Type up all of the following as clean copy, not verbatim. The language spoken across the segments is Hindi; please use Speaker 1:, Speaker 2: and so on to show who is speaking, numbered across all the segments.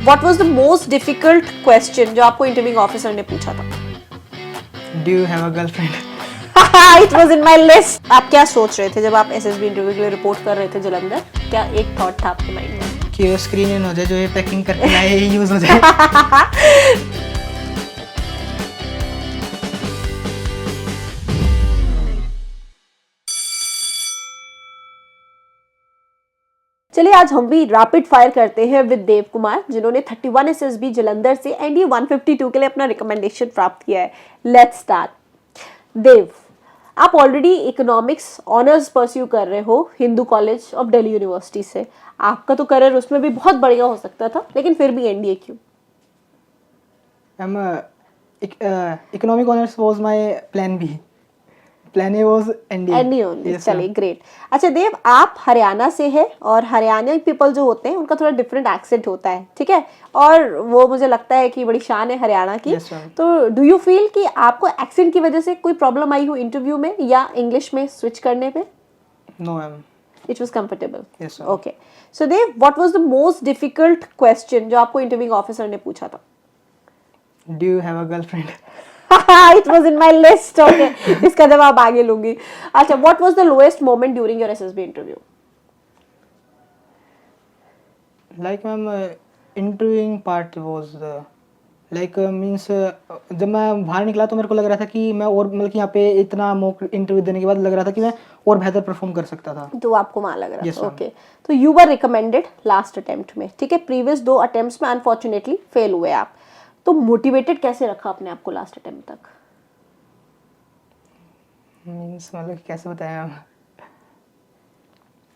Speaker 1: What was the most difficult question जो आपको इंटरव्यूइंग ऑफिसर ने पूछा था?
Speaker 2: Do you have a girlfriend?
Speaker 1: It was in my list. आप क्या सोच रहे थे जब आप एसएसबी इंटरव्यू के लिए रिपोर्ट कर रहे थे जलंधर? क्या एक थॉट था आपके माइंड में?
Speaker 2: कि वो स्क्रीन इन हो जाए, जो ये पैकिंग करके लाए ये यूज हो जाए।
Speaker 1: चलिए आज हम भी रैपिड फायर करते हैं विद देव कुमार, जिन्होंने 31 एसएसबी जलंधर से एनडीए 152 के लिए अपना रिकमेंडेशन प्राप्त किया है। Let's start. देव, आप ऑलरेडी इकोनॉमिक्स ऑनर्स परस्यू कर रहे हो Hindu college of Delhi university से। आपका तो करियर उसमें भी बहुत बढ़िया हो सकता था, लेकिन फिर भी एनडीए क्यों?
Speaker 2: Economic honours was my plan B. Plan A was NDA only.
Speaker 1: चलिए ग्रेट। अच्छा देव, आप हरियाणा से हैं और हरियाणा पीपल जो होते हैं उनका थोड़ा डिफरेंट एक्सेंट होता है, ठीक है? और वो मुझे लगता है कि बड़ी शान है हरियाणा की। तो डू यू फील कि आपको एक्सेंट की वजह से कोई प्रॉब्लम आई हो इंटरव्यू में या इंग्लिश में स्विच करने पे?
Speaker 2: No ma'am,
Speaker 1: it was comfortable.
Speaker 2: Yes.
Speaker 1: Okay, so Dev, what was the most difficult question जो आपको इंटरव्यूइंग ऑफिसर ने पूछा था?
Speaker 2: Do you have a girlfriend?
Speaker 1: It was in my list. Okay, इसका जवाब आगे लूंगी। अच्छा, what was the lowest moment during your SSB interview?
Speaker 2: Like ma'am, interviewing part was like means जब मैं बाहर निकला तो मेरे को लग रहा था कि मैं और मतलब कि यहाँ पे इतना मॉक इंटरव्यू देने के बाद लग रहा था कि मैं और बेहतर परफॉर्म कर सकता था।
Speaker 1: तो आपको वहाँ लग रहा
Speaker 2: yes,
Speaker 1: था? ओके, तो you were recommended last attempt में, ठीक है? प्रीवियस 2 अटेम्प्ट्स में अनफॉर्चुनेटली फेल हुए आप। तो मोटिवेटेड कैसे रखा अपने आप को लास्ट अटेम्प्ट तक?
Speaker 2: मींस मतलब कैसे बताया मैम?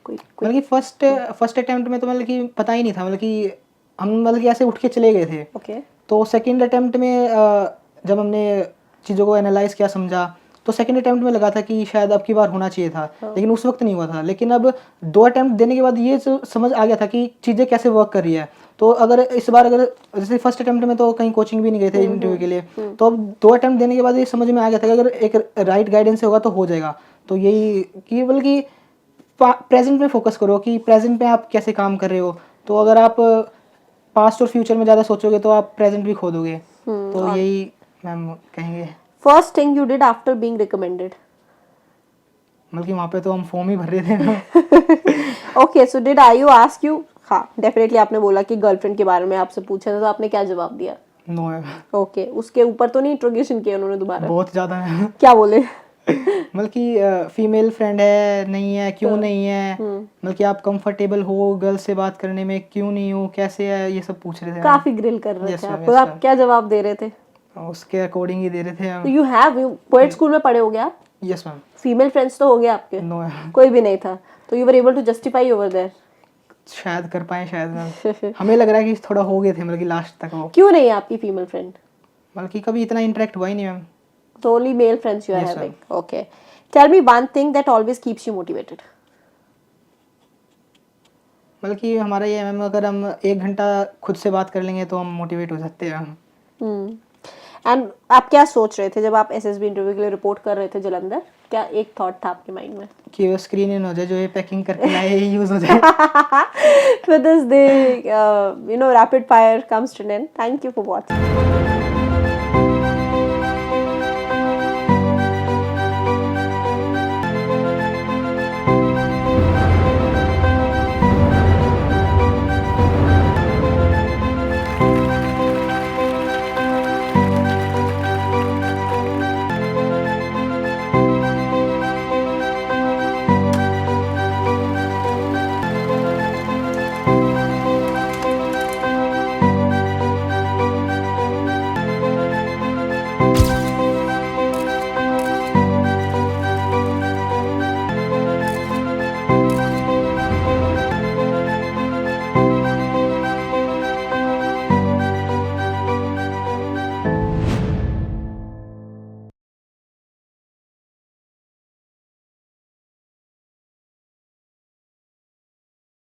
Speaker 1: कोई
Speaker 2: मतलब कि फर्स्ट अटेम्प्ट में तो मतलब कि पता ही नहीं था, मतलब कि हम मतलब कि ऐसे उठ के चले गए थे।
Speaker 1: ओके।
Speaker 2: तो सेकंड अटेम्प्ट में जब हमने चीज़ों को एनालाइज किया, समझा, तो सेकंड अटेम्प्ट में लगा था कि शायद अब की बार होना चाहिए था, लेकिन उस वक्त नहीं हुआ था। लेकिन अब 2 अटेम्प्ट देने के बाद ये समझ आ गया था कि चीज़ें कैसे वर्क कर रही है। तो अगर इस बार अगर जैसे फर्स्ट अटेम्प्ट में तो कहीं कोचिंग भी नहीं गए थे इंटरव्यू के लिए, तो अब 2 अटेम्प्ट देने के बाद ये समझ में आ गया था कि अगर एक राइट गाइडेंस से होगा तो हो जाएगा। तो यही कि बल्कि प्रेजेंट में फोकस करो कि प्रेजेंट में आप कैसे काम कर रहे हो। तो अगर आप पास्ट और फ्यूचर में ज़्यादा सोचोगे तो आप प्रेजेंट भी खो दोगे। तो यही मैम कहेंगे।
Speaker 1: First thing you did after being recommended?
Speaker 2: मतलब कि वहाँ पे तो हम फॉर्म ही भर रहे थे ना।
Speaker 1: Okay, so did I you ask you? हाँ, डेफिनेटली आपने बोला कि गर्लफ्रेंड के बारे में आपसे पूछा था, तो आपने क्या जवाब दिया?
Speaker 2: No ma'am.
Speaker 1: ओके, उसके ऊपर तो नहीं इंट्रोगेशन किया उन्होंने दोबारा?
Speaker 2: बहुत ज़्यादा है।
Speaker 1: क्या बोले?
Speaker 2: मतलब कि फीमेल फ्रेंड है, नहीं है, क्यों नहीं है, मतलब कि आप कंफर्टेबल हो गर्ल्स से बात करने में, क्यों नहीं हो, कैसे है, ये सब पूछ रहे थे।
Speaker 1: काफी ग्रिल कर रहे
Speaker 2: Yes,
Speaker 1: थे
Speaker 2: ma'am,
Speaker 1: आपको।
Speaker 2: yes,
Speaker 1: आप क्या जवाब दे रहे थे?
Speaker 2: उसके अकॉर्डिंग ही दे रहे थे हम।
Speaker 1: तो यू पोएट स्कूल में पढ़े होगे आप?
Speaker 2: Yes ma'am.
Speaker 1: फीमेल फ्रेंड्स तो होंगे आपके?
Speaker 2: नो
Speaker 1: कोई भी नहीं था, तो you were able to justify over there?
Speaker 2: शायद कर पाए, शायद मैम। हमें लग रहा है कि थोड़ा हो गए थे मतलब कि लास्ट तक वो।
Speaker 1: क्यों नहीं है आपकी फीमेल फ्रेंड?
Speaker 2: मतलब कि कभी इतना इंटरेक्ट हुआ ही नहीं ma'am.
Speaker 1: So only male friends you are
Speaker 2: Yes,
Speaker 1: having. Okay. Tell me one thing that always keeps you motivated.
Speaker 2: मतलब कि हमारा ये मैम, अगर हम 1 घंटा खुद से बात कर लेंगे तो हम मोटिवेट हो सकते हैं मैम।
Speaker 1: एंड आप क्या सोच रहे थे जब आप एसएसबी इंटरव्यू के लिए रिपोर्ट कर रहे थे जलंधर? क्या एक थॉट था आपके माइंड में?
Speaker 2: कि वो स्क्रीन इन हो जाए, जो ये पैकिंग करके लाए ये यूज हो जाए।
Speaker 1: With this, the rapid fire comes to an end. Thank you for watching.